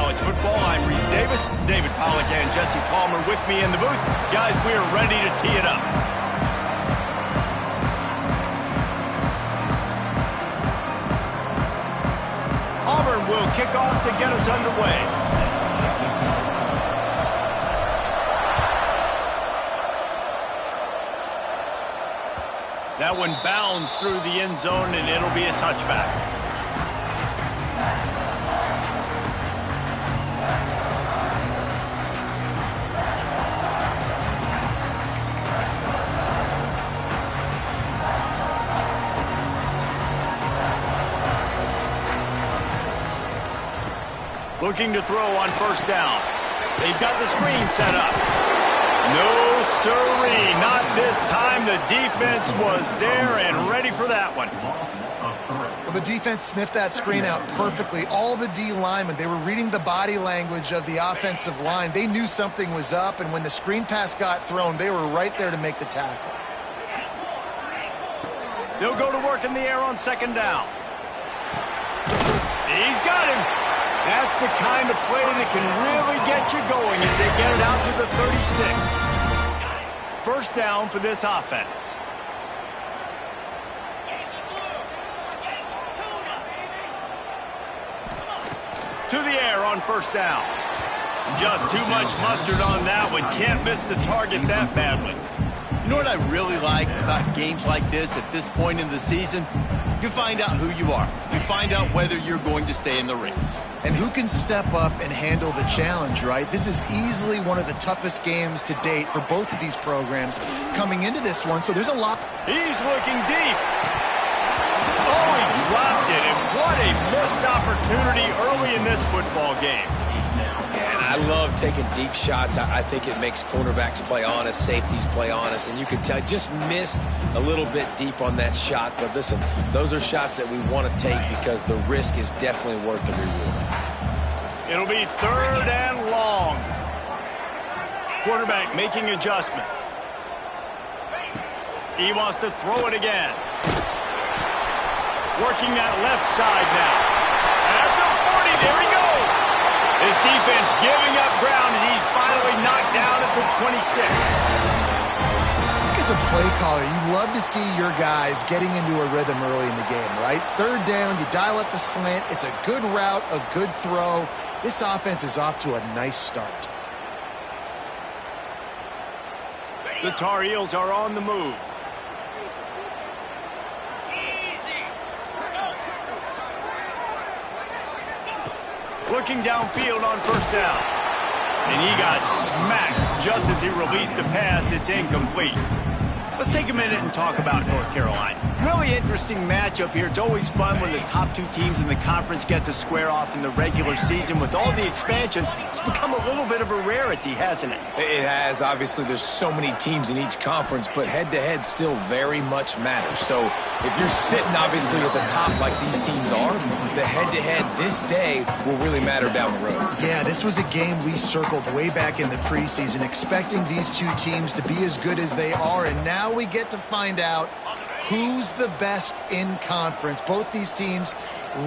college football. I'm Reese Davis, David Pollack, and Jesse Palmer with me in the booth. Guys, we are ready to tee it up. Auburn will kick off to get us underway. That one bounds through the end zone, and it'll be a touchback. Looking to throw on first down. They've got the screen set up. No siree, not this time. The defense was there and ready for that one. Well, the defense sniffed that screen out perfectly. All the D linemen, they were reading the body language of the offensive line. They knew something was up, and when the screen pass got thrown, they were right there to make the tackle. They'll go to work in the air on second down. He's got him. That's the kind of play that can really get you going as they get it out to the 36. First down for this offense. To the air on first down. Just too much mustard on that one. Can't miss the target that badly. You know what I really like about games like this at this point in the season? You find out who you are. You find out whether you're going to stay in the race. And who can step up and handle the challenge, right? This is easily one of the toughest games to date for both of these programs coming into this one, so there's a lot. He's looking deep. Oh, he dropped it, and what a missed opportunity early in this football game. And I love taking deep shots. I think it makes cornerbacks play honest, safeties play honest, and you can tell just missed a little bit deep on that shot. But listen, those are shots that we want to take because the risk is definitely worth the reward. It'll be third and long. Quarterback making adjustments. He wants to throw it again. Working that left side now. At the 40, there he goes. His defense giving up ground as he's finally knocked down at the 26. As a play caller, you love to see your guys getting into a rhythm early in the game, right? Third down, you dial up the slant. It's a good route, a good throw. This offense is off to a nice start. The Tar Heels are on the move. Looking downfield on first down. And he got smacked just as he released the pass. It's incomplete. Let's take a minute and talk about North Carolina. Really interesting matchup here. It's always fun when the top two teams in the conference get to square off in the regular season. With all the expansion, it's become a little bit of a rarity, hasn't it? It has. Obviously, there's so many teams in each conference, but head-to-head still very much matters. So if you're sitting, obviously, at the top like these teams are, the head-to-head this day will really matter down the road. Yeah, this was a game we circled way back in the preseason, expecting these two teams to be as good as they are, and now we get to find out who's the best in conference. Both these teams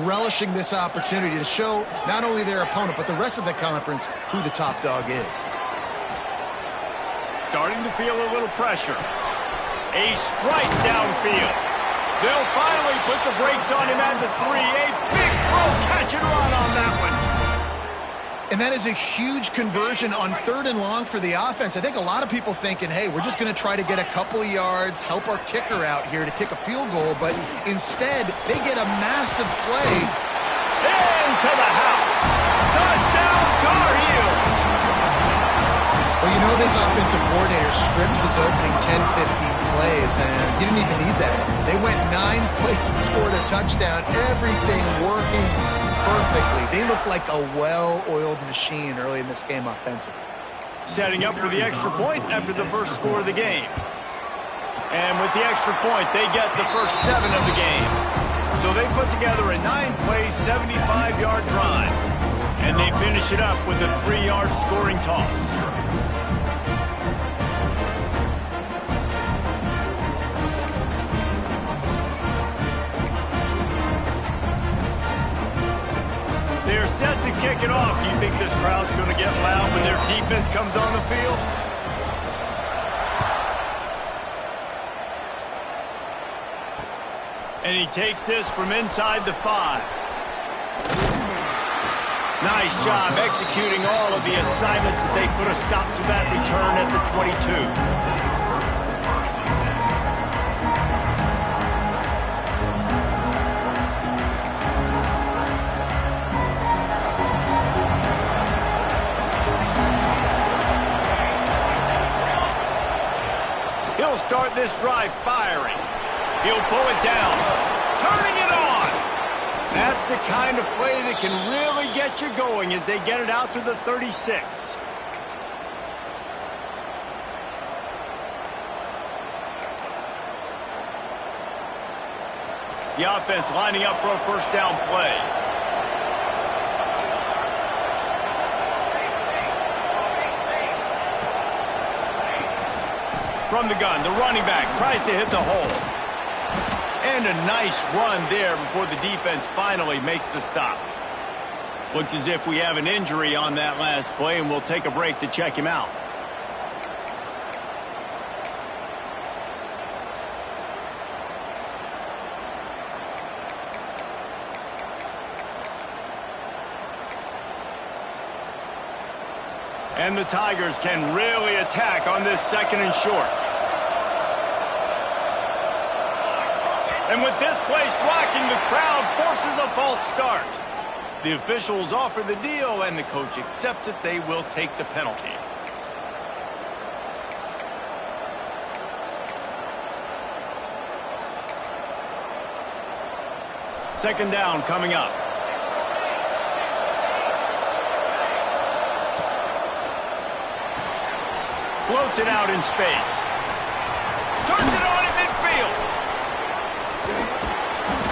relishing this opportunity to show not only their opponent, but the rest of the conference who the top dog is. Starting to feel a little pressure. A strike downfield. They'll finally put the brakes on him at the 3. A big throw, catch and run on that one. And that is a huge conversion on third and long for the offense. I think a lot of people thinking, hey, we're just going to try to get a couple yards, help our kicker out here to kick a field goal. But instead, they get a massive play. Into the house. Touchdown, Tar Heels. Well, you know this offensive coordinator scripts his opening 10, 15 plays, and he didn't even need that. They went 9 plays and scored a touchdown. Everything working perfectly. They look like a well-oiled machine early in this game offensively. Setting up for the extra point after the first score of the game. And with the extra point, they get the first 7 of the game. So they put together a 9-play, 75-yard drive. And they finish it up with a 3-yard scoring toss. They're set to kick it off. You think this crowd's going to get loud when their defense comes on the field? And he takes this from inside the 5. Nice job executing all of the assignments as they put a stop to that return at the 22. He'll start this drive firing. He'll pull it down. Turning it on. That's the kind of play that can really get you going as they get it out to the 36. The offense lining up for a first down play. From the gun, the running back tries to hit the hole. And a nice run there before the defense finally makes the stop. Looks as if we have an injury on that last play, and we'll take a break to check him out. And the Tigers can really attack on this 2nd and short. And with this place rocking, the crowd forces a false start. The officials offer the deal, and the coach accepts it. They will take the penalty. Second down coming up. Floats it out in space. Turns it on in midfield.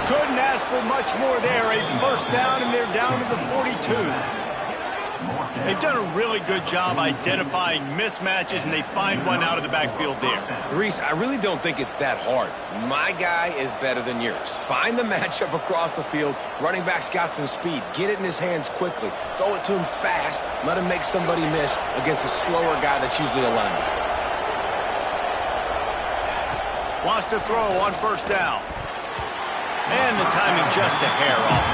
Couldn't ask for much more there. A first down, and they're down to the 42. They've done a really good job identifying mismatches, and they find one out of the backfield there. Reese, I really don't think it's that hard. My guy is better than yours. Find the matchup across the field. Running back's got some speed. Get it in his hands quickly. Throw it to him fast. Let him make somebody miss against a slower guy that's usually a linebacker. Wants to throw on first down. And the timing just a hair off.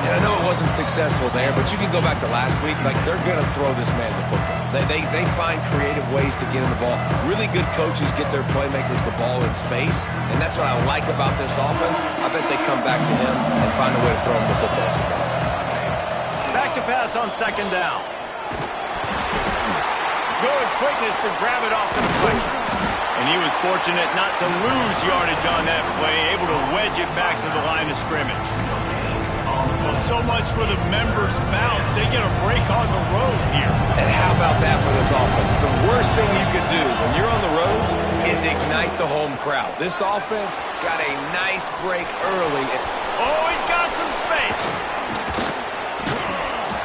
And I know it wasn't successful there, but you can go back to last week. Like, they're going to throw this man the football. They find creative ways to get him the ball. Really good coaches get their playmakers the ball in space, and that's what I like about this offense. I bet they come back to him and find a way to throw him the football somewhere. Back to pass on second down. Good quickness to grab it off the deflection. And he was fortunate not to lose yardage on that play, able to wedge it back to the line of scrimmage. Well, so much for the members' bounce. They get a break on the road here. And how about that for this offense? The worst thing you could do when you're on the road is ignite the home crowd. This offense got a nice break early. Oh, he's got some space.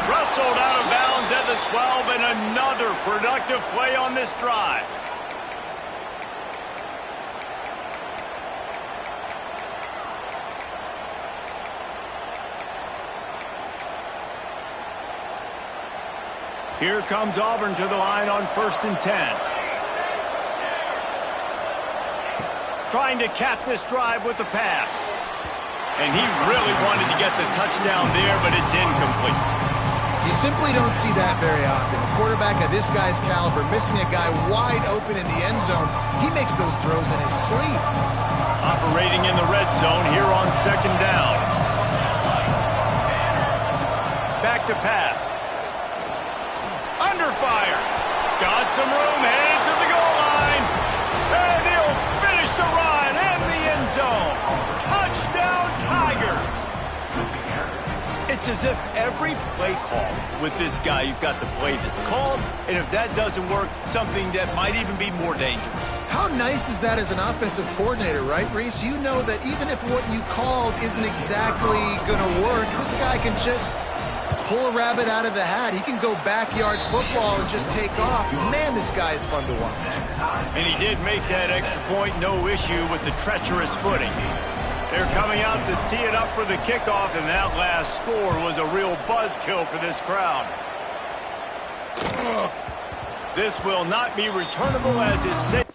Wrestled out of bounds at the 12, and another productive play on this drive. Here comes Auburn to the line on 1st and 10. Trying to cap this drive with a pass. And he really wanted to get the touchdown there, but it's incomplete. You simply don't see that very often. A quarterback of this guy's caliber missing a guy wide open in the end zone. He makes those throws in his sleep. Operating in the red zone here on second down. Back to pass. Under fire. Got some room, headed to the goal line. And he'll finish the run in the end zone. Touchdown, Tigers. It's as if every play call with this guy, you've got the play that's called, and if that doesn't work, something that might even be more dangerous. How nice is that as an offensive coordinator, right, Reese? You know that even if what you called isn't exactly going to work, this guy can just pull a rabbit out of the hat. He can go backyard football and just take off. Man, this guy is fun to watch. And he did make that extra point, no issue with the treacherous footing. They're coming out to tee it up for the kickoff, and that last score was a real buzzkill for this crowd. This will not be returnable as it's safe.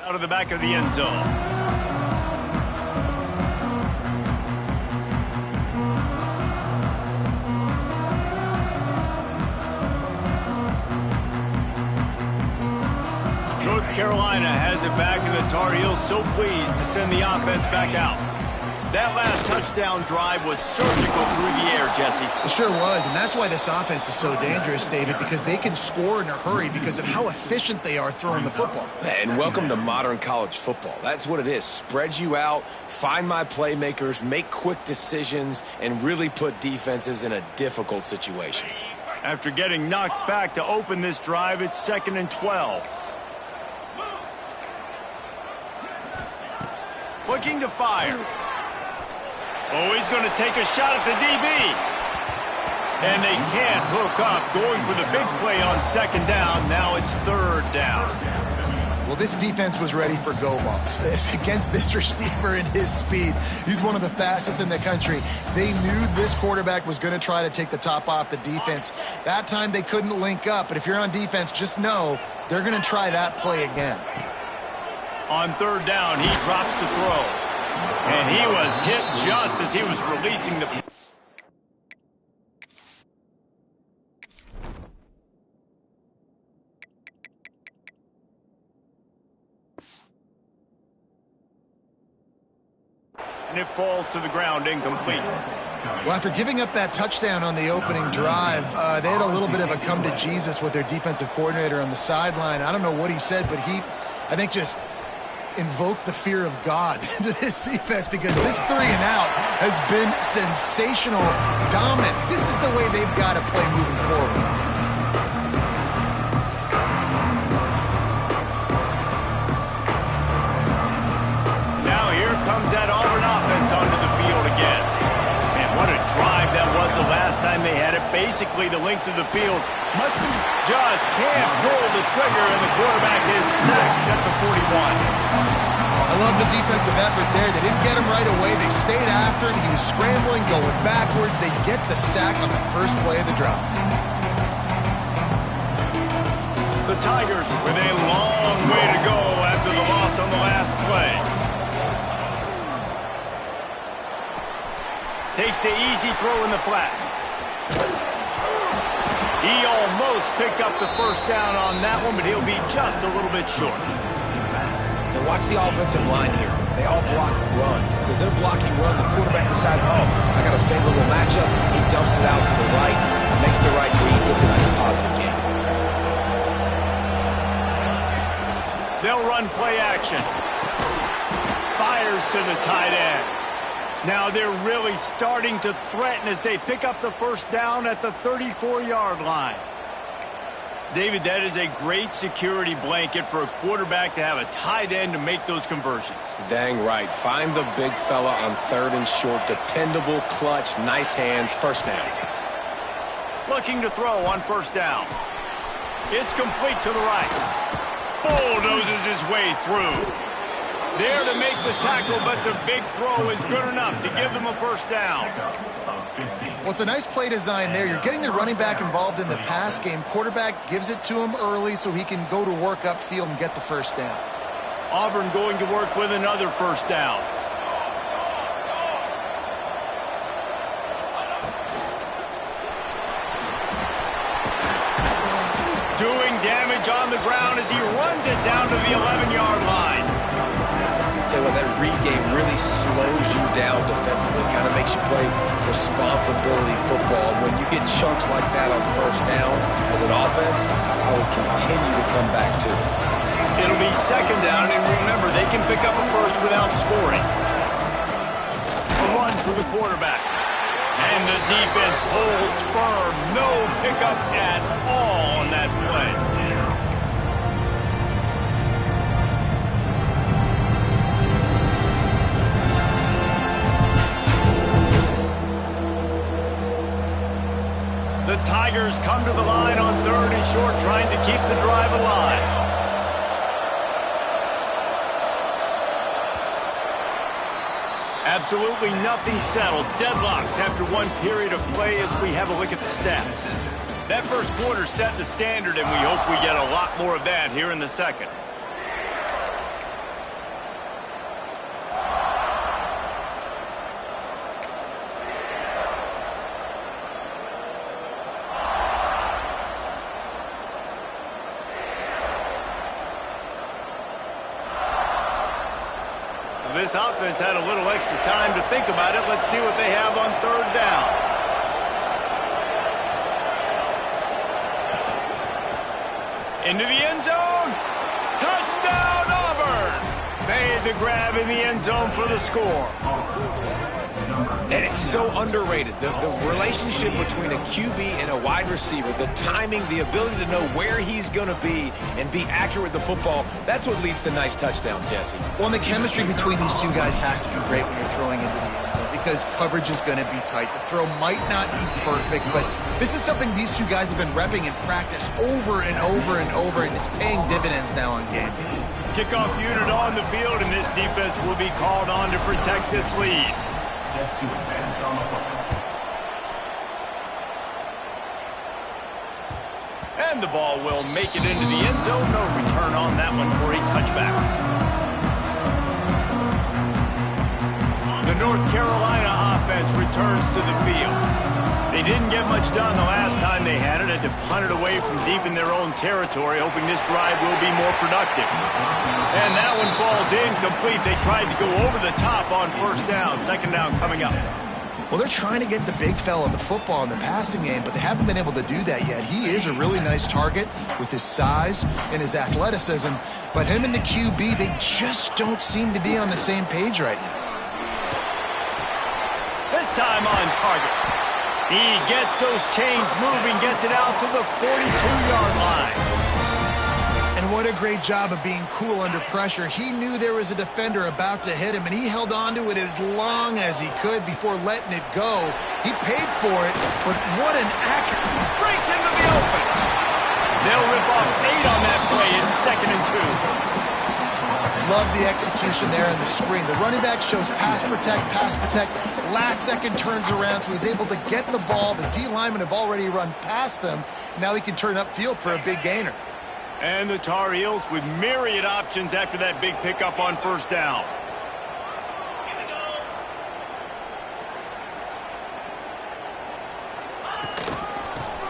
Out of the back of the end zone. North Carolina has it back, and the Tar Heels so pleased to send the offense back out. That last touchdown drive was surgical through the air, Jesse. It sure was, and that's why this offense is so dangerous, David, because they can score in a hurry because of how efficient they are throwing the football. And welcome to modern college football. That's what it is. Spread you out, find my playmakers, make quick decisions, and really put defenses in a difficult situation. After getting knocked back to open this drive, it's 2nd and 12. Looking to fire. Oh, he's going to take a shot at the DB. And they can't hook up. Going for the big play on 2nd down. Now it's 3rd down. Well, this defense was ready for go balls. Against this receiver and his speed, he's one of the fastest in the country. They knew this quarterback was going to try to take the top off the defense. That time they couldn't link up. But if you're on defense, just know they're going to try that play again. On 3rd down, he drops to throw. And he was hit just as he was releasing the... And it falls to the ground, incomplete. Well, after giving up that touchdown on the opening drive, they had a little bit of a come to Jesus with their defensive coordinator on the sideline. I don't know what he said, but he, I think, just invoke the fear of God into this defense, because this 3 and out has been sensational, dominant. This is the way they've got to play moving forward. Now here comes that Auburn offense onto the field again. And what a drive that was the last time they had it. Basically the length of the field. Just can't pull the trigger, and the quarterback is sacked at the 41. I love the defensive effort there. They didn't get him right away. They stayed after him. He was scrambling, going backwards. They get the sack on the first play of the drive. The Tigers with a long way to go after the loss on the last play. Takes the easy throw in the flat. He almost picked up the first down on that one, but he'll be just a little bit short. And watch the offensive line here. They all block run. Because they're blocking run, the quarterback decides, oh, I got a favorable matchup. He dumps it out to the right, makes the right read, gets a nice positive gain. They'll run play action. Fires to the tight end. Now they're really starting to threaten as they pick up the first down at the 34-yard line. David, that is a great security blanket for a quarterback to have a tight end to make those conversions. Dang right. Find the big fella on 3rd and short. Dependable, clutch, nice hands, first down. Looking to throw on 1st down. It's complete to the right. Bulldozes his way through. There to make the tackle, but the big throw is good enough to give them a first down. Well, it's a nice play design there. You're getting the running back involved in the pass game. Quarterback gives it to him early so he can go to work upfield and get the first down. Auburn going to work with another first down. yardage on the ground as he runs it down to the 11-yard line. Tell you what, that read game really slows you down defensively, kind of makes you play responsibility football. And when you get chunks like that on first down as an offense, I would continue to come back to it. It'll be second down, and remember, they can pick up a first without scoring. A run for the quarterback. And the defense holds firm. No pickup at all on that play. The Tigers come to the line on 3rd and short, trying to keep the drive alive. Absolutely nothing settled. Deadlocked after one period of play as we have a look at the stats. That first quarter set the standard, and we hope we get a lot more of that here in the second. This offense had a little extra time to think about it. Let's see what they have on 3rd down. Into the end zone. Touchdown, Auburn! Made the grab in the end zone for the score. And it's so underrated. The relationship between a QB and a wide receiver, the timing, the ability to know where he's going to be and be accurate with the football, that's what leads to nice touchdowns, Jesse. Well, and the chemistry between these two guys has to be great when you're throwing into the end zone because coverage is going to be tight. The throw might not be perfect, but this is something these two guys have been repping in practice over and over and over, and it's paying dividends now in game. Kickoff unit on the field, and this defense will be called on to protect this lead. To advance on the football. And the ball will make it into the end zone. No return on that one for a touchback. The North Carolina offense returns to the field. They didn't get much done the last time they had it. Had to punt it away from deep in their own territory, hoping this drive will be more productive. And that one falls incomplete. They tried to go over the top on 1st down. 2nd down coming up. Well, they're trying to get the big fella the football in the passing game, but they haven't been able to do that yet. He is a really nice target with his size and his athleticism, but him and the QB, they just don't seem to be on the same page right now. This time on target. He gets those chains moving, gets it out to the 42-yard line. And what a great job of being cool under pressure. He knew there was a defender about to hit him, and he held on to it as long as he could before letting it go. He paid for it, but what an accurate. Breaks into the open. They'll rip off 8 on that play. It's 2nd and 2. Love the execution there in the screen. The running back shows pass protect, pass protect. Last second turns around, so he's able to get the ball. The D linemen have already run past him. Now he can turn upfield for a big gainer. And the Tar Heels with myriad options after that big pickup on 1st down.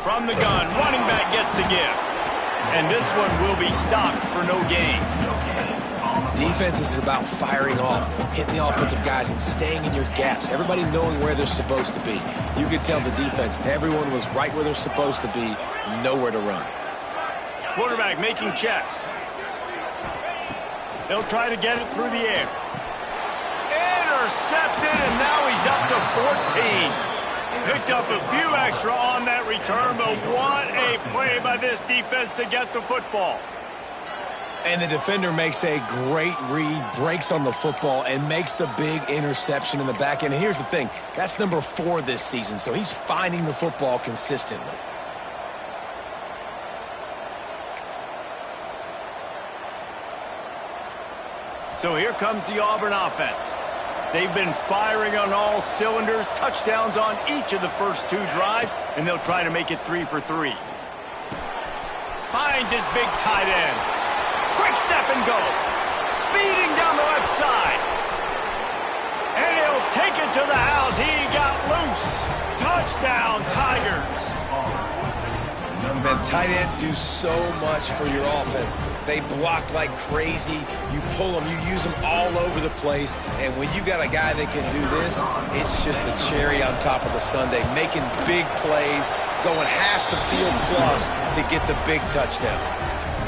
From the gun, running back gets to give. And this one will be stopped for no gain. Defense is about firing off, hitting the offensive guys, and staying in your gaps. Everybody knowing where they're supposed to be. You could tell the defense, everyone was right where they're supposed to be, nowhere to run. Quarterback making checks. They'll try to get it through the air. Intercepted, and now he's up to 14. Picked up a few extra on that return, but what a play by this defense to get the football. And the defender makes a great read, breaks on the football, and makes the big interception in the back end. And here's the thing, that's number 4 this season, so he's finding the football consistently. So here comes the Auburn offense. They've been firing on all cylinders, touchdowns on each of the first 2 drives, and they'll try to make it 3 for 3. Finds his big tight end. Quick step and go. Speeding down the left side. And he'll take it to the house. He got loose. Touchdown, Tigers. Man, tight ends do so much for your offense. They block like crazy. You pull them, you use them all over the place. And when you got a guy that can do this, it's just the cherry on top of the sundae, making big plays, going half the field plus to get the big touchdown.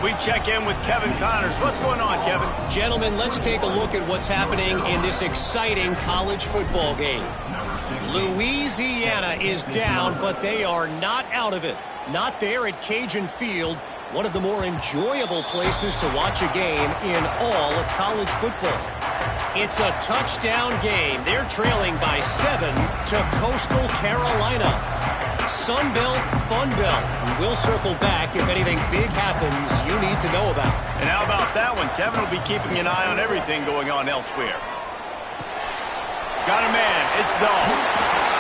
We check in with Kevin Connors. What's going on, Kevin? Gentlemen, let's take a look at what's happening in this exciting college football game. Louisiana is down, but they are not out of it. Not there at Cajun Field, one of the more enjoyable places to watch a game in all of college football. It's a touchdown game. They're trailing by 7 to Coastal Carolina. Sun Belt, Fun Belt. We'll circle back if anything big happens you need to know about. And how about that one? Kevin will be keeping an eye on everything going on elsewhere. Got a man. It's Dahl.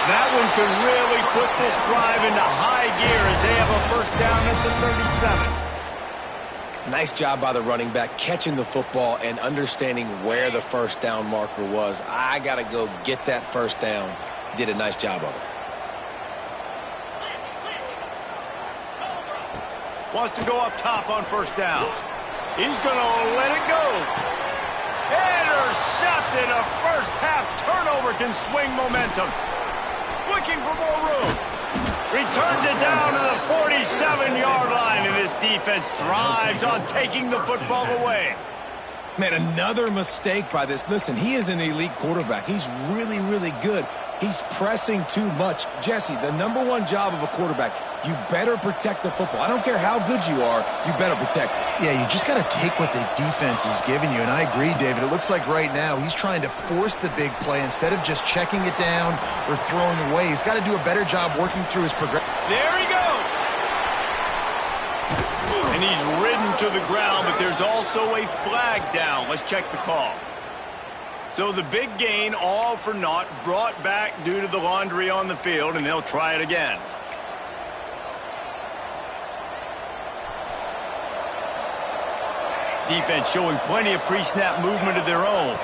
That one could really put this drive into high gear as they have a first down at the 37. Nice job by the running back, catching the football and understanding where the first down marker was. I got to go get that first down. He did a nice job of it. Wants to go up top on first down. He's going to let it go. Intercepted. A first half turnover can swing momentum. Looking for more room. Returns it down to the 47-yard line, and his defense thrives on taking the football away. Man, another mistake by this. Listen, he is an elite quarterback. He's really, really good. He's pressing too much. Jesse, the #1 job of a quarterback, you better protect the football. I don't care how good you are, you better protect it. Yeah, you just got to take what the defense is giving you, and I agree, David. It looks like right now he's trying to force the big play instead of just checking it down or throwing away. He's got to do a better job working through his progression. There he goes! And he's ridden to the ground, but there's also a flag down. Let's check the call. So the big gain, all for naught, brought back due to the laundry on the field, and they'll try it again. Defense showing plenty of pre-snap movement of their own.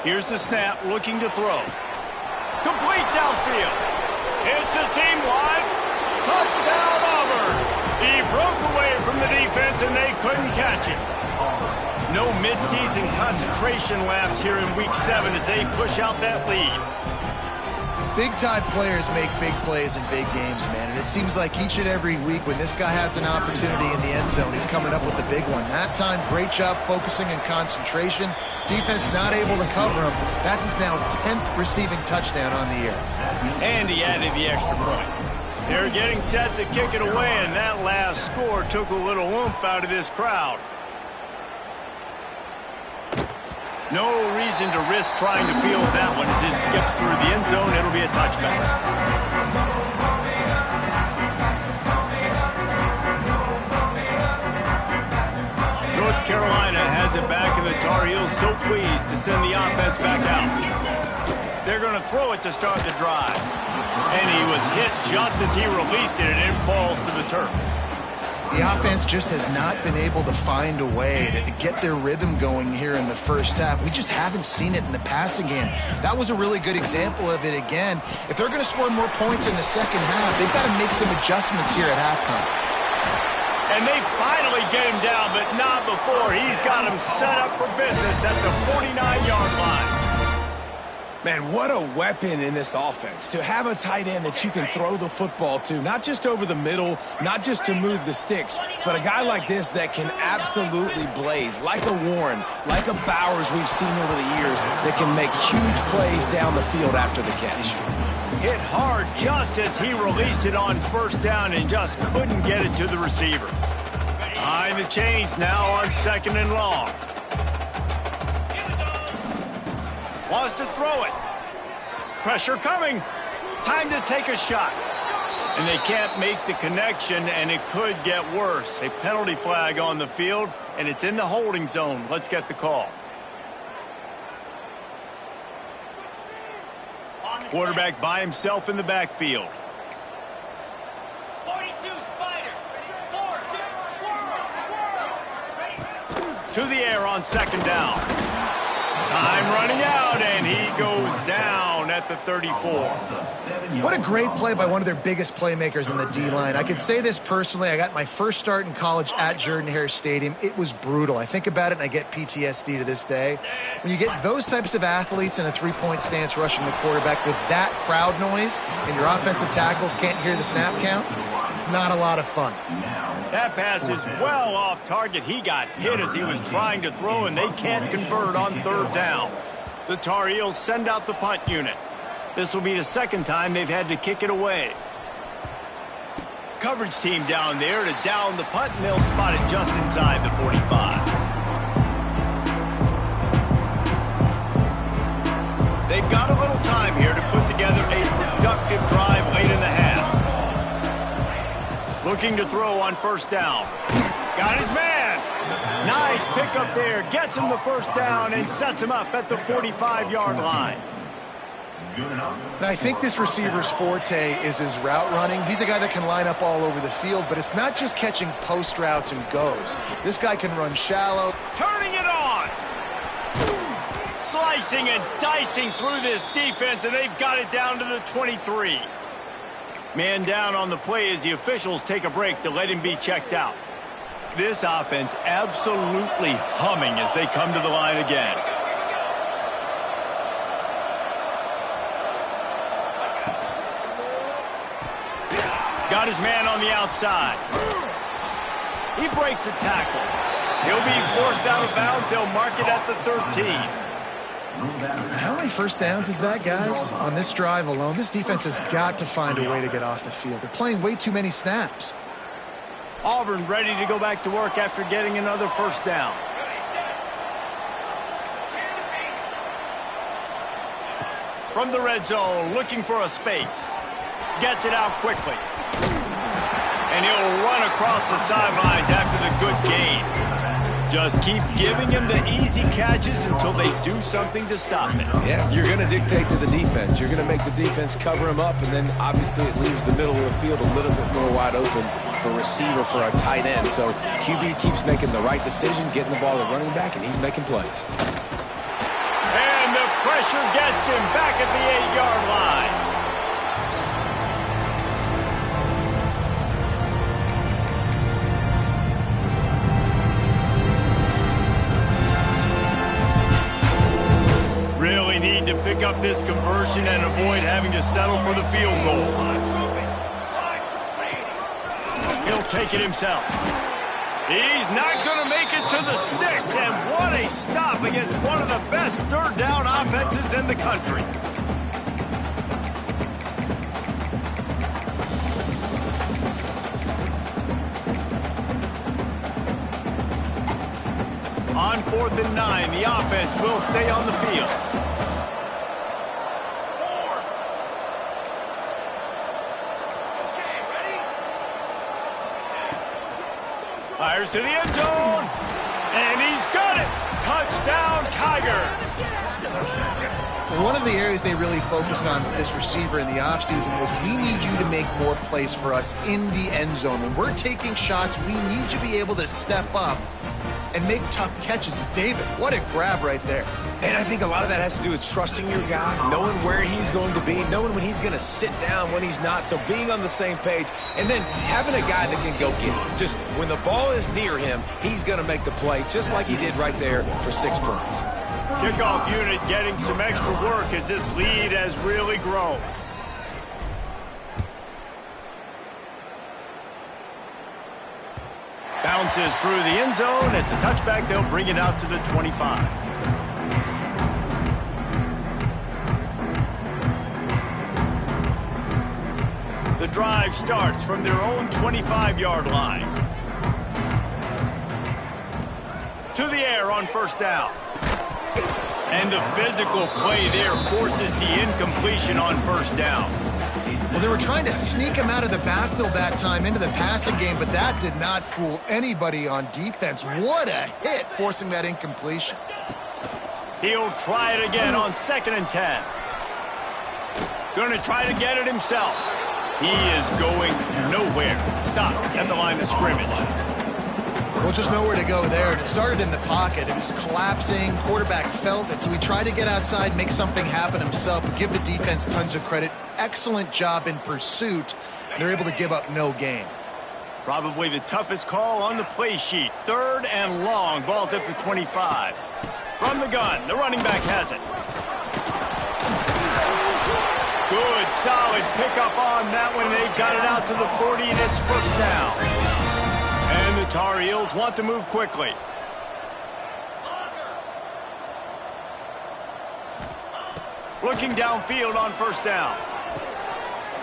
Here's the snap, looking to throw. Complete downfield. It's a seam wide. Touchdown, Auburn. He broke away from the defense, and they couldn't catch it. No midseason concentration lapse here in Week 7 as they push out that lead. Big-time players make big plays in big games, man. And it seems like each and every week when this guy has an opportunity in the end zone, he's coming up with a big one. That time, great job focusing and concentration. Defense not able to cover him. That's his now 10th receiving touchdown on the year. And he added the extra point. They're getting set to kick it away, and that last score took a little oomph out of this crowd. No reason to risk trying to field that one as it skips through the end zone. It'll be a touchback. North Carolina has it back, and the Tar Heels so pleased to send the offense back out. They're going to throw it to start the drive. And he was hit just as he released it, and it falls to the turf. The offense just has not been able to find a way to get their rhythm going here in the first half. We just haven't seen it in the passing game. That was a really good example of it again. If they're going to score more points in the second half, they've got to make some adjustments here at halftime. And they finally get him down, but not before. He's got him set up for business at the 49-yard line. Man, what a weapon in this offense to have a tight end that you can throw the football to, not just over the middle, not just to move the sticks, but a guy like this that can absolutely blaze, like a Warren, like a Bowers we've seen over the years, that can make huge plays down the field after the catch. Hit hard just as he released it on first down and just couldn't get it to the receiver. Behind the chains now on second and long. Wants to throw it. Pressure coming. Time to take a shot. And they can't make the connection, and it could get worse. A penalty flag on the field, and it's in the holding zone. Let's get the call. Quarterback by himself in the backfield. 42 Spider. 4-2 Squirrel. To the air on second down. Time running out, and he goes down at at the 34. What a great play by one of their biggest playmakers in the D-line. I can say this personally. I got my first start in college at Jordan-Hare Stadium. It was brutal. I think about it and I get PTSD to this day. When you get those types of athletes in a three-point stance rushing the quarterback with that crowd noise and your offensive tackles can't hear the snap count, it's not a lot of fun. That pass is well off target. He got hit as he was trying to throw, and they can't convert on third down. The Tar Heels send out the punt unit. This will be the second time they've had to kick it away. Coverage team down there to down the punt, and they'll spot it just inside the 45. They've got a little time here to put together a productive drive late in the half. Looking to throw on first down. Got his man. Nice pickup there. Gets him the first down and sets him up at the 45-yard line. And I think this receiver's forte is his route running. He's a guy that can line up all over the field, but it's not just catching post routes and goes. This guy can run shallow. Turning it on. Slicing and dicing through this defense, and they've got it down to the 23. Man down on the play as the officials take a break to let him be checked out. This offense absolutely humming as they come to the line again. Got his man on the outside. He breaks a tackle. He'll be forced out of bounds. They'll mark it at the 13. How many first downs is that, guys? On this drive alone, this defense has got to find a way to get off the field. They're playing way too many snaps. Auburn ready to go back to work after getting another first down. From the red zone, looking for a space. Gets it out quickly. And he'll run across the sidelines after the good gain. Just keep giving him the easy catches until they do something to stop it. Yeah, you're going to dictate to the defense. You're going to make the defense cover him up, and then obviously it leaves the middle of the field a little bit more wide open for receiver, for a tight end. So QB keeps making the right decision, getting the ball to running back, and he's making plays. And the pressure gets him back at the 8-yard line. Really need to pick up this conversion and avoid having to settle for the field goal. He'll take it himself. He's not going to make it to the sticks, and what a stop against one of the best third down offenses in the country. On 4th and 9, the offense will stay on the field. Fires to the end zone, and he's got it. Touchdown, Tigers. One of the areas they really focused on with this receiver in the offseason was we need you to make more plays for us in the end zone. When we're taking shots, we need you to be able to step up and make tough catches. David, what a grab right there. And I think a lot of that has to do with trusting your guy, knowing where he's going to be, knowing when he's going to sit down, when he's not. So being on the same page, and then having a guy that can go get it. Just when the ball is near him, he's going to make the play, just like he did right there for 6 points. Kickoff unit getting some extra work as this lead has really grown. Bounces through the end zone. It's a touchback. They'll bring it out to the 25. The drive starts from their own 25-yard line. To the air on first down. And the physical play there forces the incompletion on first down. Well, they were trying to sneak him out of the backfield that time into the passing game, but that did not fool anybody on defense. What a hit, forcing that incompletion. He'll try it again on 2nd and 10. Going to try to get it himself. He is going nowhere. Stop at the line of scrimmage. Well, Well, just nowhere to go there. And it started in the pocket. It was collapsing. Quarterback felt it, so he tried to get outside, make something happen himself, but give the defense tons of credit. Excellent job in pursuit. They're able to give up no gain. Probably the toughest call on the play sheet. 3rd and long. Ball's at the 25. From the gun, the running back has it. Good, solid pickup on that one. They've got it out to the 40, and it's first down. And the Tar Heels want to move quickly. Looking downfield on first down.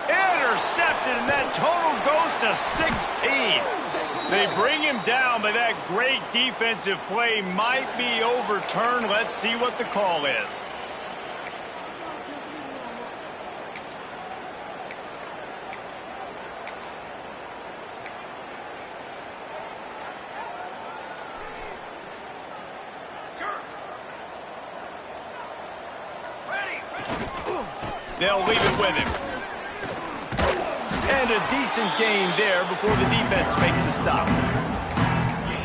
Intercepted, and that total goes to 16. They bring him down, but that great defensive play might be overturned. Let's see what the call is. They'll leave it with him. And a decent gain there before the defense makes the stop.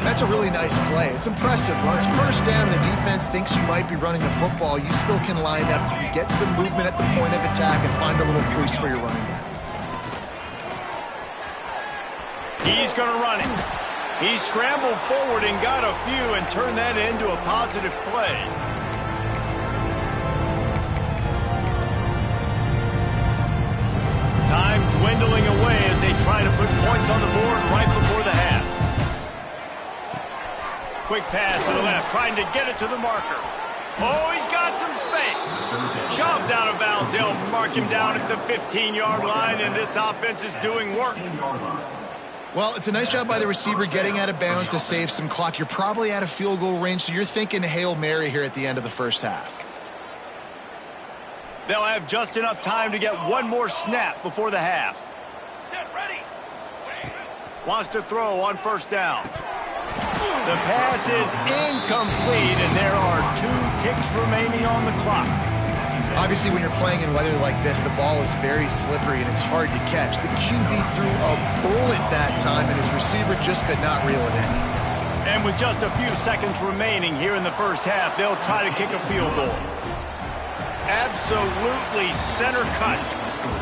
That's a really nice play. It's impressive. When it's first down and the defense thinks you might be running the football, you still can line up. You can get some movement at the point of attack and find a little crease for your running back. He's going to run it. He scrambled forward and got a few and turned that into a positive play. Time dwindling away as they try to put points on the board right before the half. Quick pass to the left, trying to get it to the marker. Oh, he's got some space. Shoved out of bounds. They'll mark him down at the 15-yard line, and this offense is doing work. Well, it's a nice job by the receiver getting out of bounds to save some clock. You're probably out of field goal range, so you're thinking Hail Mary here at the end of the first half. They'll have just enough time to get one more snap before the half. Set, ready. Wants to throw on first down. The pass is incomplete, and there are 2 ticks remaining on the clock. Obviously, when you're playing in weather like this, the ball is very slippery and it's hard to catch. The QB threw a bullet that time, and his receiver just could not reel it in. And with just a few seconds remaining here in the first half, they'll try to kick a field goal. Absolutely center cut.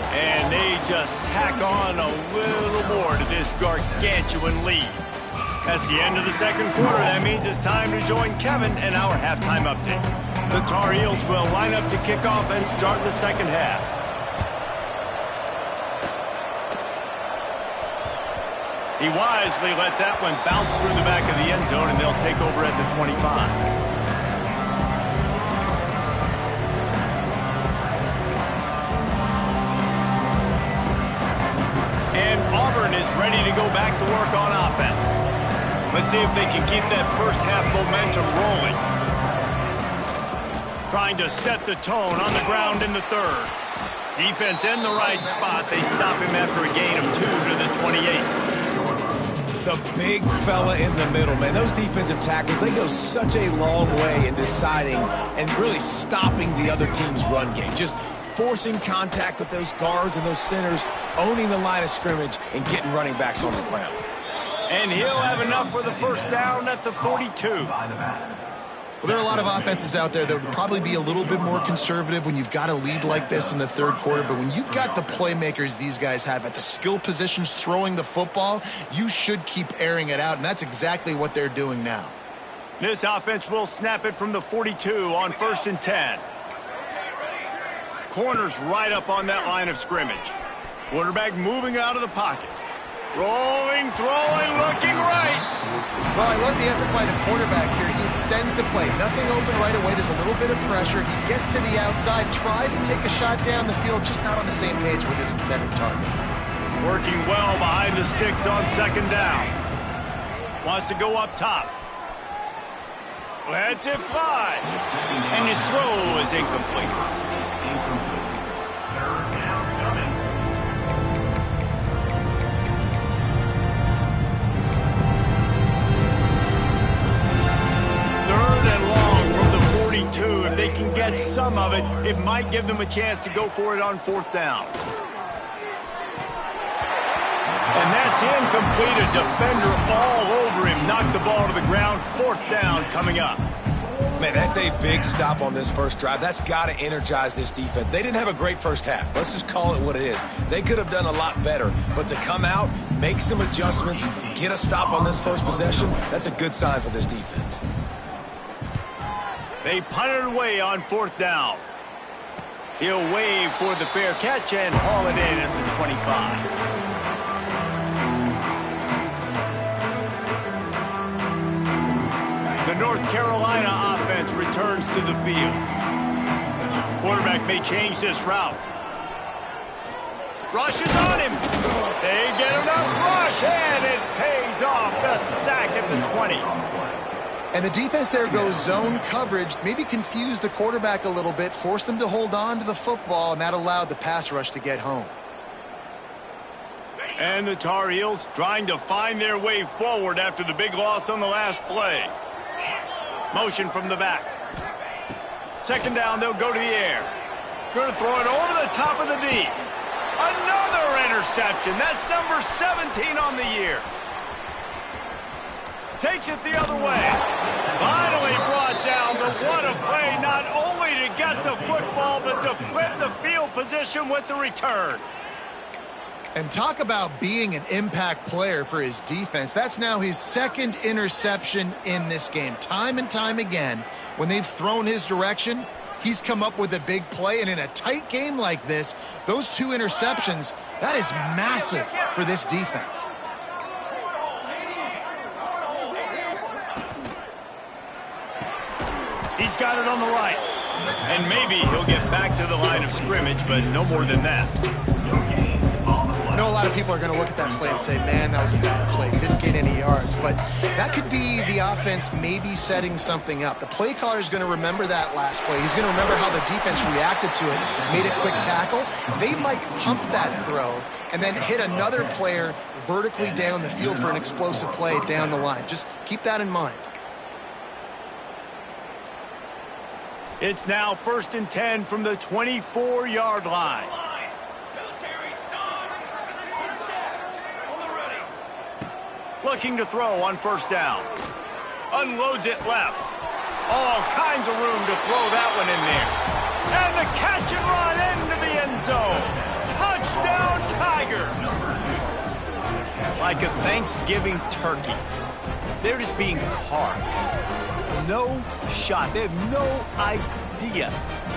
And they just tack on a little more to this gargantuan lead. That's the end of the second quarter. That means it's time to join Kevin in our halftime update. The Tar Heels will line up to kick off and start the second half. He wisely lets that one bounce through the back of the end zone, and they'll take over at the 25. Auburn is ready to go back to work on offense. Let's see if they can keep that first half momentum rolling. Trying to set the tone on the ground in the third. Defense in the right spot. They stop him after a gain of 2 to the 28. The big fella in the middle, man. Those defensive tackles, they go such a long way in deciding and really stopping the other team's run game. Just forcing contact with those guards and those centers, owning the line of scrimmage, and getting running backs on the ground. And he'll have enough for the first down at the 42. Well, there are a lot of offenses out there that would probably be a little bit more conservative when you've got a lead like this in the third quarter. But when you've got the playmakers these guys have at the skill positions throwing the football, you should keep airing it out, and that's exactly what they're doing now. This offense will snap it from the 42 on 1st and 10. Corners right up on that line of scrimmage. Quarterback moving out of the pocket. Rolling, throwing, looking right. Well, I love the effort by the quarterback here. He extends the play. Nothing open right away. There's a little bit of pressure. He gets to the outside, tries to take a shot down the field, just not on the same page with his intended target. Working well behind the sticks on second down. Wants to go up top. Lets it fly. And his throw is incomplete. If they can get some of it, it might give them a chance to go for it on 4th down. And that It's incomplete. A defender all over him. Knocked the ball to the ground. 4th down coming up. Man, that's a big stop on this first drive. That's got to energize this defense. They didn't have a great first half. Let's just call it what it is. They could have done a lot better. But to come out, make some adjustments, get a stop on this first possession, that's a good sign for this defense. They punt it away on 4th down. He'll wave for the fair catch and haul it in at the 25. The North Carolina offense returns to the field. Quarterback may change this route. Rush is on him. They get enough rush, and it pays off. The sack at the 20. And the defense there goes zone coverage, maybe confused the quarterback a little bit, forced him to hold on to the football, and that allowed the pass rush to get home. And the Tar Heels trying to find their way forward after the big loss on the last play. Motion from the back. 2nd down, they'll go to the air. Going to throw it over the top of the D. Another interception. That's number 17 on the year. Takes it the other way. Finally brought down, but what a play, not only to get the football, but to flip the field position with the return. And talk about being an impact player for his defense. That's now his 2nd interception in this game. Time and time again, when they've thrown his direction, he's come up with a big play. And in a tight game like this, those 2 interceptions, that is massive for this defense. He's got it on the right. And maybe he'll get back to the line of scrimmage, but no more than that. I know a lot of people are going to look at that play and say, man, that was a bad play. Didn't gain any yards. But that could be the offense maybe setting something up. The play caller is going to remember that last play. He's going to remember how the defense reacted to it, made a quick tackle. They might pump that throw and then hit another player vertically down the field for an explosive play down the line. Just keep that in mind. It's now 1st and 10 from the 24-yard line. Looking to throw on 1st down. Unloads it left. All kinds of room to throw that one in there. And the catch and run into the end zone. Touchdown, Tigers. Like a Thanksgiving turkey. They're just being carved. No shot. They have no idea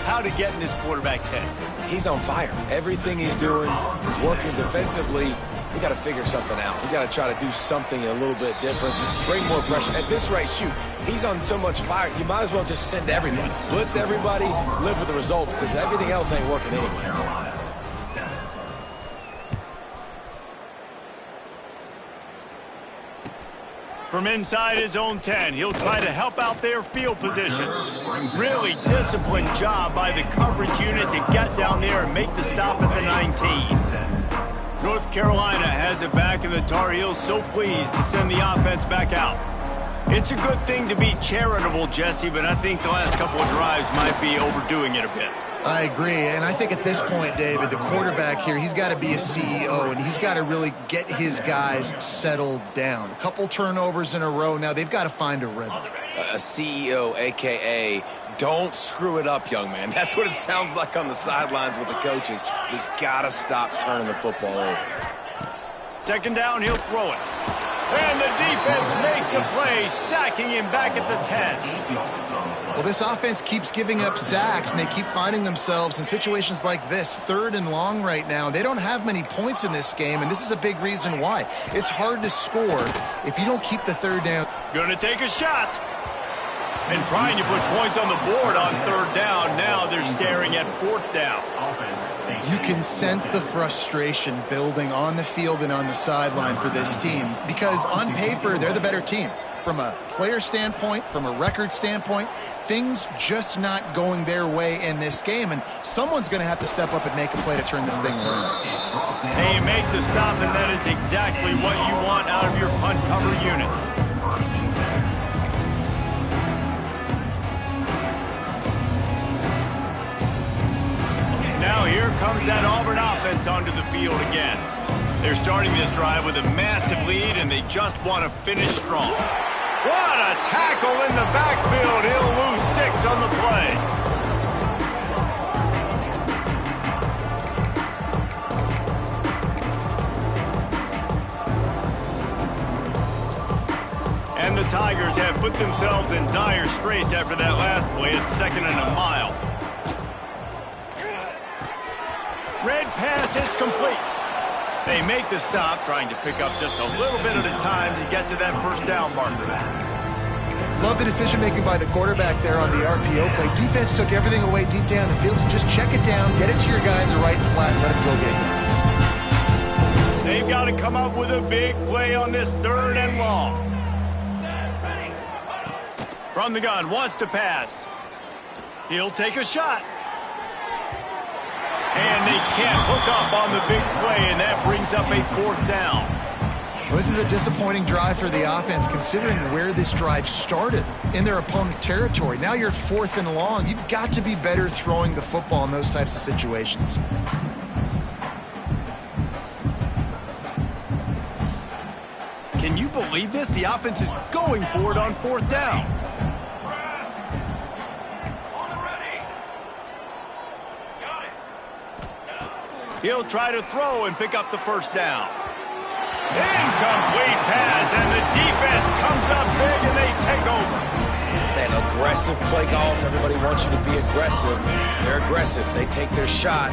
how to get in this quarterback's head. He's on fire. Everything he's doing is working defensively. We got to figure something out. We got to try to do something a little bit different, bring more pressure. At this rate, shoot, he's on so much fire, you might as well just send everybody. Blitz everybody, live with the results, because everything else ain't working anyways. From inside his own 10, he'll try to help out their field position. Really disciplined job by the coverage unit to get down there and make the stop at the 19. North Carolina has it back, and the Tar Heels so pleased to send the offense back out. It's a good thing to be charitable, Jesse, but I think the last couple of drives might be overdoing it a bit. I agree, and I think at this point, David, the quarterback here, he's got to be a CEO, and he's got to really get his guys settled down. A couple turnovers in a row. Now they've got to find a rhythm. A CEO, a.k.a. don't screw it up, young man. That's what it sounds like on the sidelines with the coaches. You got to stop turning the football over. 2nd down, he'll throw it. And the defense makes a play, sacking him back at the 10. Well, this offense keeps giving up sacks, and they keep finding themselves in situations like this, 3rd and long right now. They don't have many points in this game, and this is a big reason why. It's hard to score if you don't keep the 3rd down. Going to take a shot. And trying to put points on the board on 3rd down. Now they're staring at 4th down. You can sense the frustration building on the field and on the sideline for this team, because on paper, they're the better team. From a player standpoint, from a record standpoint, things just not going their way in this game, and someone's going to have to step up and make a play to turn this thing around. They make the stop, and that is exactly what you want out of your punt cover unit. Now here comes that Auburn offense onto the field again. They're starting this drive with a massive lead, and they just want to finish strong. What a tackle in the backfield. He'll lose 6 on the play. And the Tigers have put themselves in dire straits after that last play. It's 2nd and a mile. Red pass, it's complete. They make the stop, trying to pick up just a little bit at a time to get to that first down marker. Love the decision-making by the quarterback there on the RPO play. Defense took everything away deep down the field, so just check it down, get it to your guy in the right flat, and let him go get yards. They've got to come up with a big play on this 3rd and long. From the gun, wants to pass. He'll take a shot. And they can't hook up on the big play, and that brings up a 4th down. Well, this is a disappointing drive for the offense, considering where this drive started, in their opponent territory. Now you're at 4th and long. You've got to be better throwing the football in those types of situations. Can you believe this? The offense is going for it on 4th down. He'll try to throw and pick up the first down. Incomplete pass, and the defense comes up big, and they take over. Man, aggressive play calls. Everybody wants you to be aggressive. They're aggressive. They take their shot.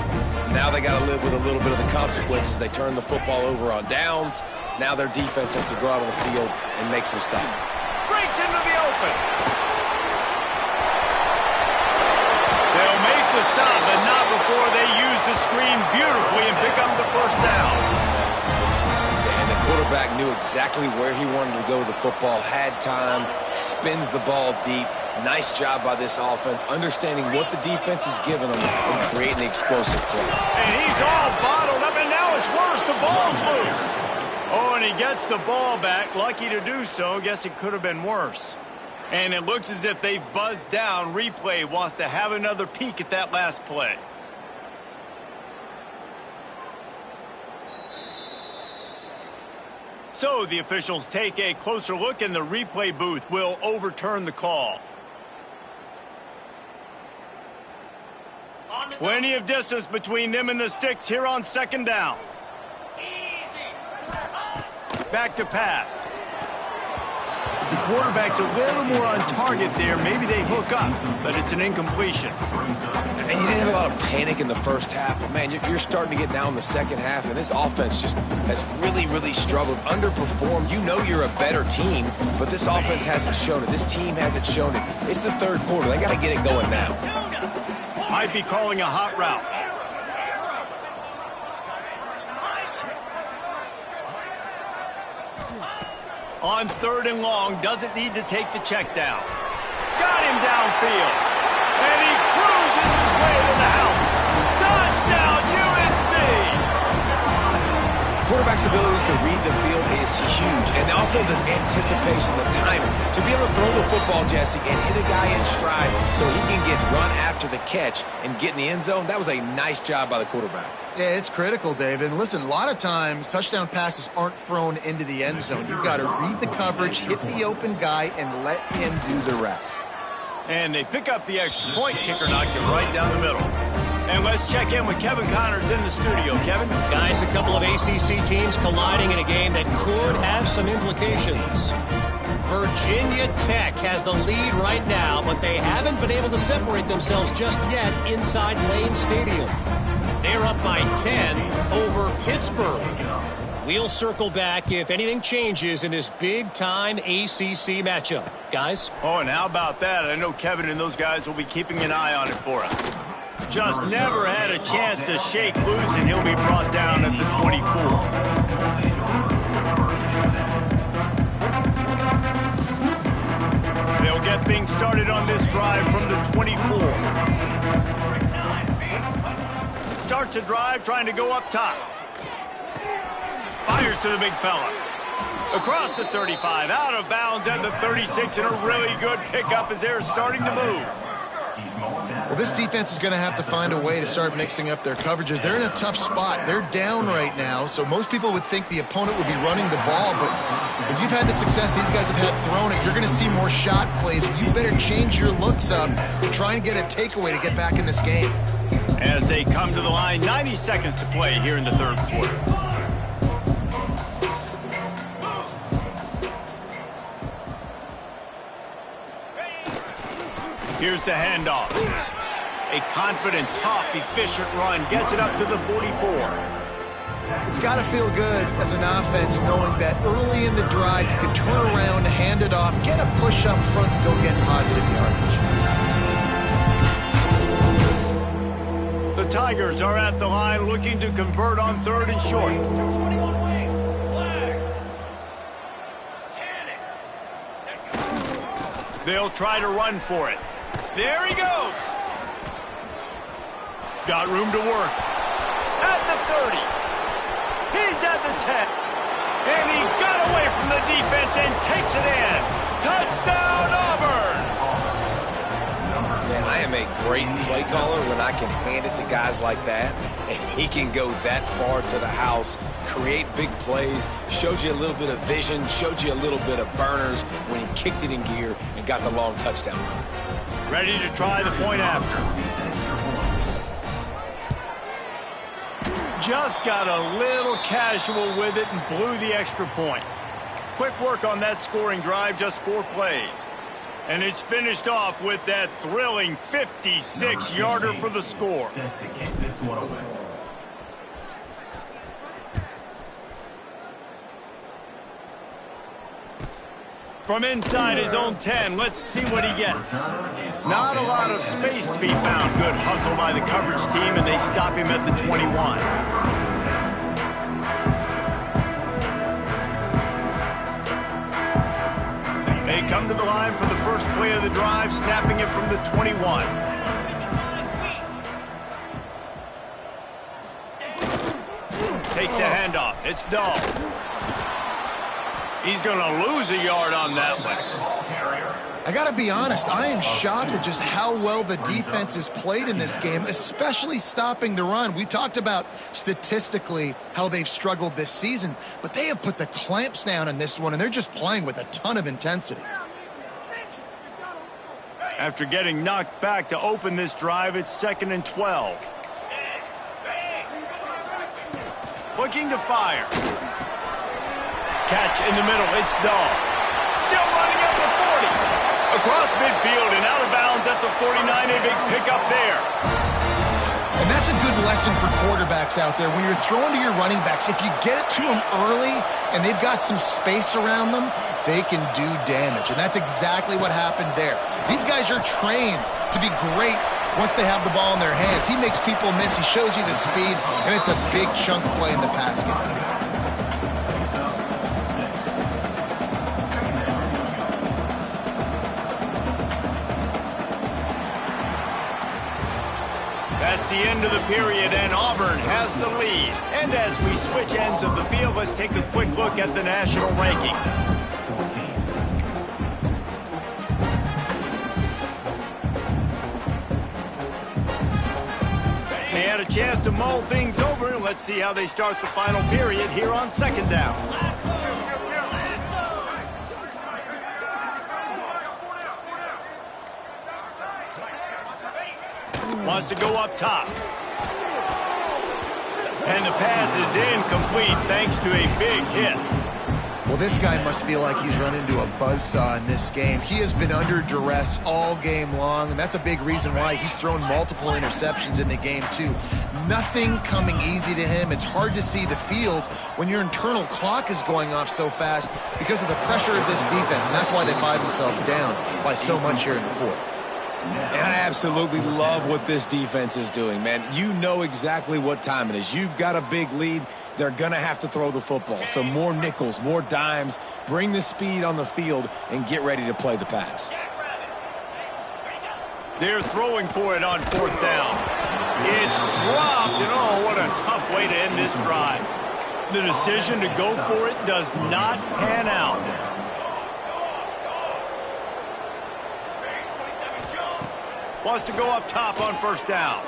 Now they got to live with a little bit of the consequences. They turn the football over on downs. Now their defense has to go out on the field and make some stop. Breaks into the open. They'll make the stop, but not before they use the screen beautifully and pick up the first down. And the quarterback knew exactly where he wanted to go with the football, had time, spins the ball deep. Nice job by this offense, understanding what the defense is giving them and creating an explosive play. And he's all bottled up, and now it's worse. The ball's loose. Oh, and he gets the ball back. Lucky to do so. Guess it could have been worse. And it looks as if they've buzzed down. Replay wants to have another peek at that last play. So the officials take a closer look, and the replay booth will overturn the call. Plenty of distance between them and the sticks here on 2nd down. Back to pass. If the quarterback's a little more on target there, maybe they hook up, but it's an incompletion. And you didn't have a lot of panic in the first half. But man, you're starting to get down in the second half, and this offense just has really struggled, underperformed. You know you're a better team, but this offense hasn't shown it. This team hasn't shown it. It's the 3rd quarter. They got to get it going now. Might be calling a hot route. On 3rd and long, doesn't need to take the check down. Got him downfield. And he cruises his way to the house. Touchdown, UNC! Quarterback's abilities to read the field is huge. And also the anticipation, the timing. To be able to throw the football, Jesse, and hit a guy in stride so he can get run after the catch and get in the end zone, that was a nice job by the quarterback. Yeah, it's critical, David. And listen, a lot of times touchdown passes aren't thrown into the end zone. You've got to read the coverage, hit the open guy, and let him do the rest. And they pick up the extra point. Kicker knocked it right down the middle. And let's check in with Kevin Connors in the studio. Kevin? Guys, a couple of ACC teams colliding in a game that could have some implications. Virginia Tech has the lead right now, but they haven't been able to separate themselves just yet inside Lane Stadium. They're up by 10 over Pittsburgh. We'll circle back if anything changes in this big-time ACC matchup. Guys? Oh, and how about that? I know Kevin and those guys will be keeping an eye on it for us. Just never had a chance to shake loose, and he'll be brought down at the 24. They'll get things started on this drive from the 24. Starts a drive trying to go up top. Fires to the big fella. Across the 35, out of bounds at the 36, and a really good pickup as they're starting to move. Well, this defense is going to have to find a way to start mixing up their coverages. They're in a tough spot. They're down right now, so most people would think the opponent would be running the ball, but if you've had the success these guys have had throwing it, you're going to see more shot plays. You better change your looks up and try and get a takeaway to get back in this game. As they come to the line, 90 seconds to play here in the third quarter. Here's the handoff. A confident, tough, efficient run gets it up to the 44. It's got to feel good as an offense knowing that early in the drive you can turn around, hand it off, get a push up front, and go get positive yardage. The Tigers are at the line looking to convert on third and short. They'll try to run for it. There he goes. Got room to work. At the 30. He's at the 10. And he got away from the defense and takes it in. Touchdown, Auburn. Man, I am a great play caller when I can hand it to guys like that, and he can go that far to the house, create big plays, showed you a little bit of vision, showed you a little bit of burners when he kicked it in gear and got the long touchdown run. Ready to try the point after. Just got a little casual with it and blew the extra point. Quick work on that scoring drive, just 4 plays. And it's finished off with that thrilling 56-yarder for the score. Set to kick this one away. From inside his own 10, let's see what he gets. Not a lot of space to be found. Good hustle by the coverage team, and they stop him at the 21. They come to the line for the first play of the drive, snapping it from the 21. Takes the handoff. It's Dahl. He's going to lose a yard on that one. I got to be honest, I am shocked at just how well the defense has played in this game, especially stopping the run. We talked about statistically how they've struggled this season, but they have put the clamps down in this one, and they're just playing with a ton of intensity. After getting knocked back to open this drive, it's 2nd and 12. Looking to fire. Catch in the middle, it's Dahl. Still running at the 40. Across midfield and out of bounds at the 49, a big pickup there. And that's a good lesson for quarterbacks out there. When you're throwing to your running backs, if you get it to them early and they've got some space around them, they can do damage. And that's exactly what happened there. These guys are trained to be great once they have the ball in their hands. He makes people miss. He shows you the speed, and it's a big chunk play in the pass game. That's the end of the period, and Auburn has the lead. And as we switch ends of the field, let's take a quick look at the national rankings. They had a chance to mull things over, and let's see how they start the final period here on 2nd down. Wants to go up top. And the pass is incomplete thanks to a big hit. Well, this guy must feel like he's run into a buzzsaw in this game. He has been under duress all game long, and that's a big reason why he's thrown multiple interceptions in the game, too. Nothing coming easy to him. It's hard to see the field when your internal clock is going off so fast because of the pressure of this defense, and that's why they find themselves down by so much here in the 4th. And I absolutely love what this defense is doing, man. You know exactly what time it is. You've got a big lead. They're going to have to throw the football. So more nickels, more dimes, bring the speed on the field, and get ready to play the pass. They're throwing for it on 4th down. It's dropped, and oh, what a tough way to end this drive. The decision to go for it does not pan out. Wants to go up top on first down.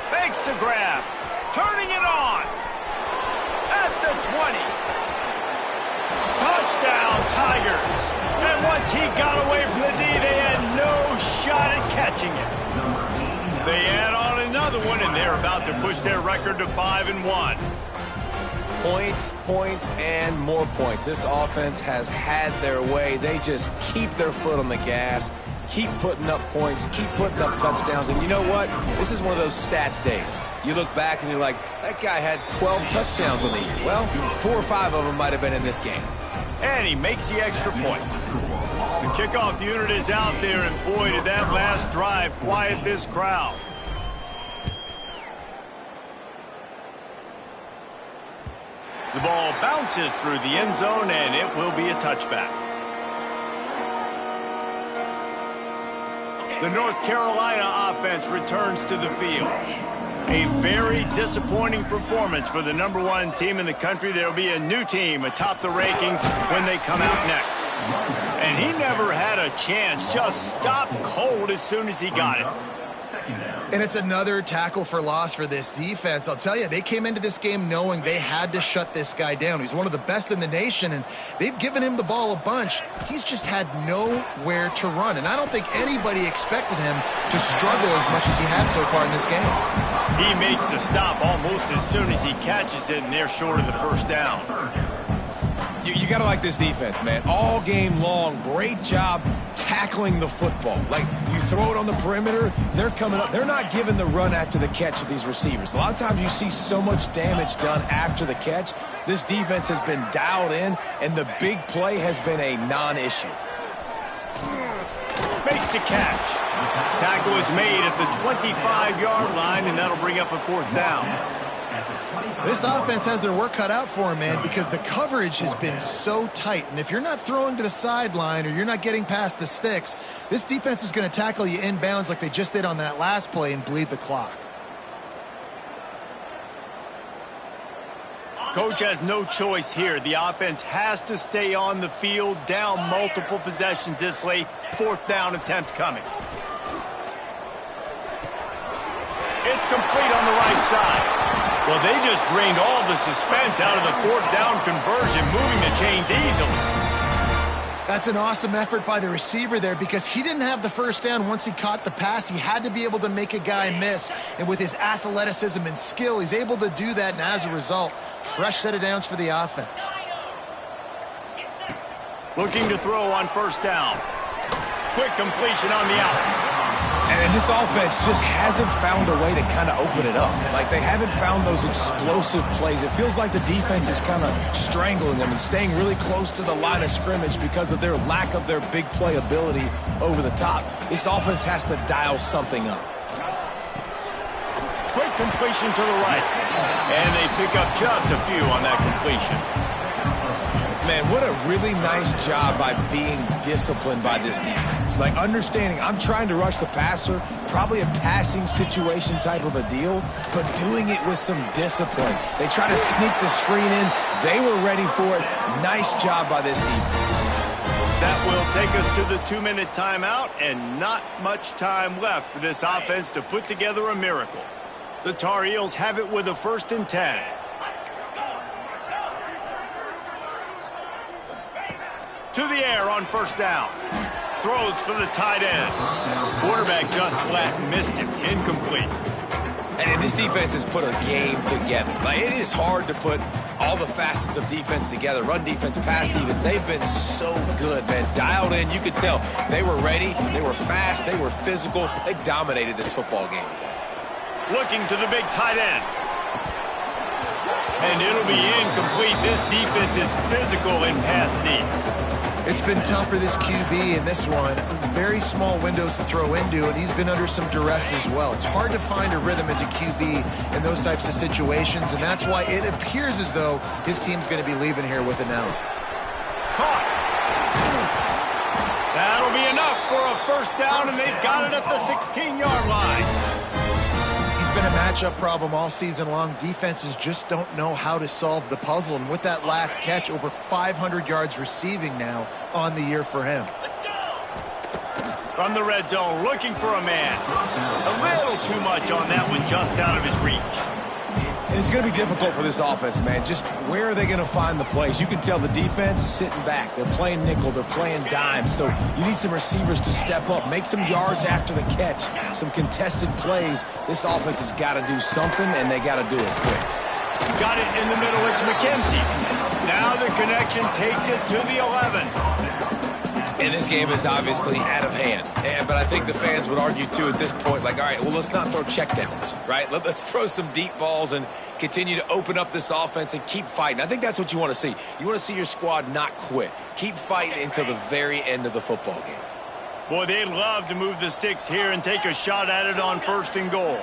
Fakes the grab. Turning it on. At the 20. Touchdown, Tigers. And once he got away from the D, they had no shot at catching it. They add on another one, and they're about to push their record to 5-1. Points, points, and more points. This offense has had their way. They just keep their foot on the gas, keep putting up points, keep putting up touchdowns. And you know what? This is one of those stats days. You look back and you're like, that guy had 12 touchdowns on the year. Well, 4 or 5 of them might have been in this game. And he makes the extra point. The kickoff unit is out there, and boy, did that last drive quiet this crowd. The ball bounces through the end zone, and it will be a touchback. The North Carolina offense returns to the field. A very disappointing performance for the #1 team in the country. There will be a new team atop the rankings when they come out next. And he never had a chance, just stopped cold as soon as he got it. And it's another tackle for loss for this defense. I'll tell you, they came into this game knowing they had to shut this guy down. He's one of the best in the nation, and they've given him the ball a bunch. He's just had nowhere to run, and I don't think anybody expected him to struggle as much as he had so far in this game. He makes the stop almost as soon as he catches it, and they're short of the first down. You got to like this defense, man. All game long, great job tackling the football. Like, you throw it on the perimeter, they're coming up. They're not giving the run after the catch to these receivers. A lot of times you see so much damage done after the catch. This defense has been dialed in, and the big play has been a non-issue. Makes the catch. Tackle is made at the 25-yard line, and that'll bring up a 4th down. This offense has their work cut out for him, man, because the coverage has been so tight. And if you're not throwing to the sideline or you're not getting past the sticks, this defense is going to tackle you inbounds like they just did on that last play and bleed the clock. Coach has no choice here. The offense has to stay on the field, down multiple possessions this late. 4th down attempt coming. It's complete on the right side. Well, they just drained all the suspense out of the 4th down conversion, moving the chains easily. That's an awesome effort by the receiver there, because he didn't have the first down once he caught the pass. He had to be able to make a guy miss. And with his athleticism and skill, he's able to do that. And as a result, fresh set of downs for the offense. Looking to throw on first down. Quick completion on the out. And this offense just hasn't found a way to kind of open it up. Like, they haven't found those explosive plays. It feels like the defense is kind of strangling them and staying really close to the line of scrimmage because of their lack of their big play ability over the top. This offense has to dial something up. Quick completion to the right. And they pick up just a few on that completion. Man, what a really nice job by being disciplined by this defense. Like, understanding I'm trying to rush the passer, probably a passing situation type of a deal, but doing it with some discipline. They try to sneak the screen in. They were ready for it. Nice job by this defense. That will take us to the 2-minute timeout, and not much time left for this offense to put together a miracle. The Tar Heels have it with a 1st and 10. To the air on first down. Throws for the tight end. Quarterback just flat missed him. Incomplete. And this defense has put a game together. Like, it is hard to put all the facets of defense together. Run defense, pass defense. They've been so good, man. Dialed in. You could tell they were ready. They were fast. They were physical. They dominated this football game today. Looking to the big tight end. And it'll be incomplete. This defense is physical in pass deep. It's been tough for this QB in this one. Very small windows to throw into, and he's been under some duress as well. It's hard to find a rhythm as a QB in those types of situations, and that's why it appears as though his team's going to be leaving here with an out. Caught. That'll be enough for a first down, and they've got it at the 16-yard line. Been a matchup problem all season long. Defenses just don't know how to solve the puzzle, and with that last catch, over 500 yards receiving now on the year for him. From the red zone, looking for a man. A little too much on that one, just out of his reach. And it's going to be difficult for this offense, man. Just where are they going to find the plays? You can tell the defense sitting back. They're playing nickel. They're playing dime. So you need some receivers to step up, make some yards after the catch, some contested plays. This offense has got to do something, and they got to do it quick. Got it in the middle. It's McKenzie. Now the connection takes it to the 11. And this game is obviously out of hand. But I think the fans would argue, too, at this point, like, all right, well, let's not throw checkdowns, right? Let's throw some deep balls and continue to open up this offense and keep fighting. I think that's what you want to see. You want to see your squad not quit. Keep fighting until the very end of the football game. Boy, they'd love to move the sticks here and take a shot at it on 1st and goal.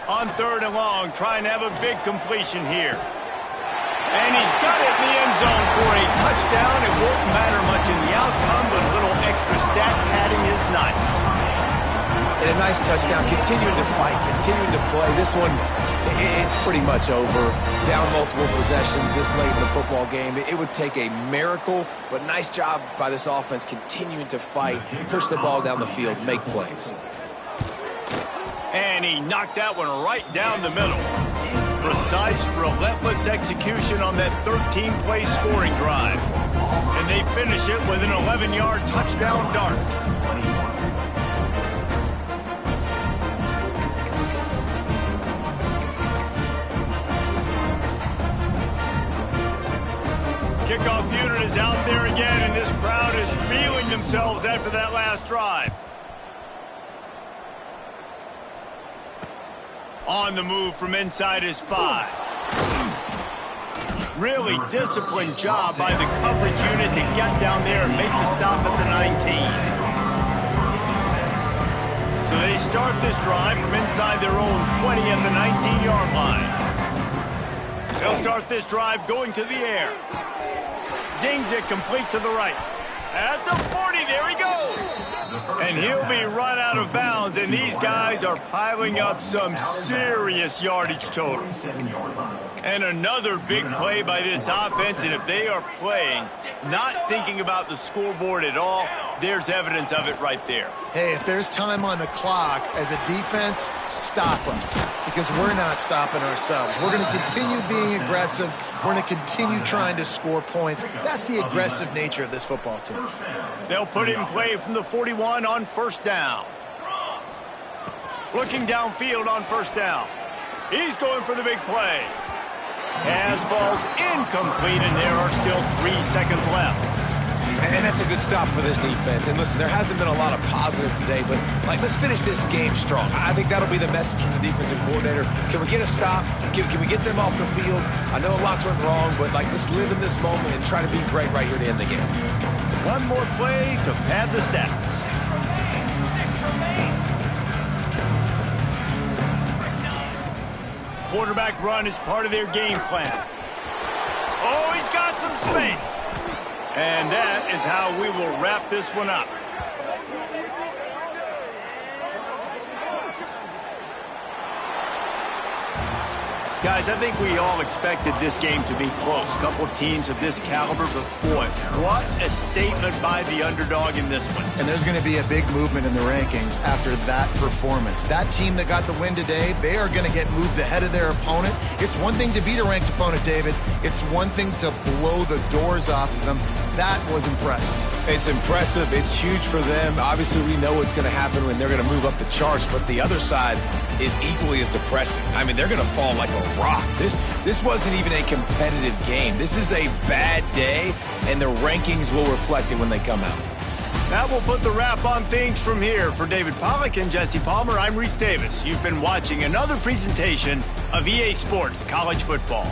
On 3rd and long, trying to have a big completion here. And he's got it in the end zone for a touchdown. It won't matter much in the outcome, but a little extra stat padding is nice. And a nice touchdown, continuing to fight, continuing to play. This one, it's pretty much over. Down multiple possessions this late in the football game. It would take a miracle, but nice job by this offense continuing to fight, push the ball down the field, make plays. And he knocked that one right down the middle. Precise, relentless execution on that 13-play scoring drive. And they finish it with an 11-yard touchdown dart. Kickoff unit is out there again, and this crowd is feeling themselves after that last drive. On the move from inside his 5. Really disciplined job by the coverage unit to get down there and make the stop at the 19. So they start this drive from inside their own 20 at the 19-yard line. They'll start this drive going to the air. Zings it complete to the right. At the 40, there he goes. And he'll be run out of bounds, and these guys are piling up some serious yardage totals. And another big play by this offense, and if they are playing, not thinking about the scoreboard at all, there's evidence of it right there. Hey, if there's time on the clock, as a defense, stop us, because we're not stopping ourselves. We're going to continue being aggressive. We're going to continue trying to score points. That's the aggressive nature of this football team. They'll put it in play from the 41 on 1st down. Looking downfield on 1st down. He's going for the big play. Pass falls incomplete, and there are still 3 seconds left. And that's a good stop for this defense. And listen, there hasn't been a lot of positive today, but let's finish this game strong. I think that'll be the message from the defensive coordinator. Can we get a stop? Can we get them off the field? I know lots went wrong, but let's live in this moment and try to be great right here to end the game. One more play to pad the stats. Quarterback run is part of their game plan. Oh, he's got some space. And that is how we will wrap this one up. Guys, I think we all expected this game to be close. A couple of teams of this caliber, but boy, what a statement by the underdog in this one. And there's going to be a big movement in the rankings after that performance. That team that got the win today, they are going to get moved ahead of their opponent. It's one thing to beat a ranked opponent, David. It's one thing to blow the doors off of them. That was impressive. It's impressive. It's huge for them. Obviously, we know what's going to happen when they're going to move up the charts, but the other side is equally as depressing. I mean, they're going to fall like a rock. This wasn't even a competitive game. This is a bad day, and the rankings will reflect it when they come out. That will put the wrap on things from here. For David Pollack and Jesse Palmer, I'm Reese Davis. You've been watching another presentation of EA Sports College Football.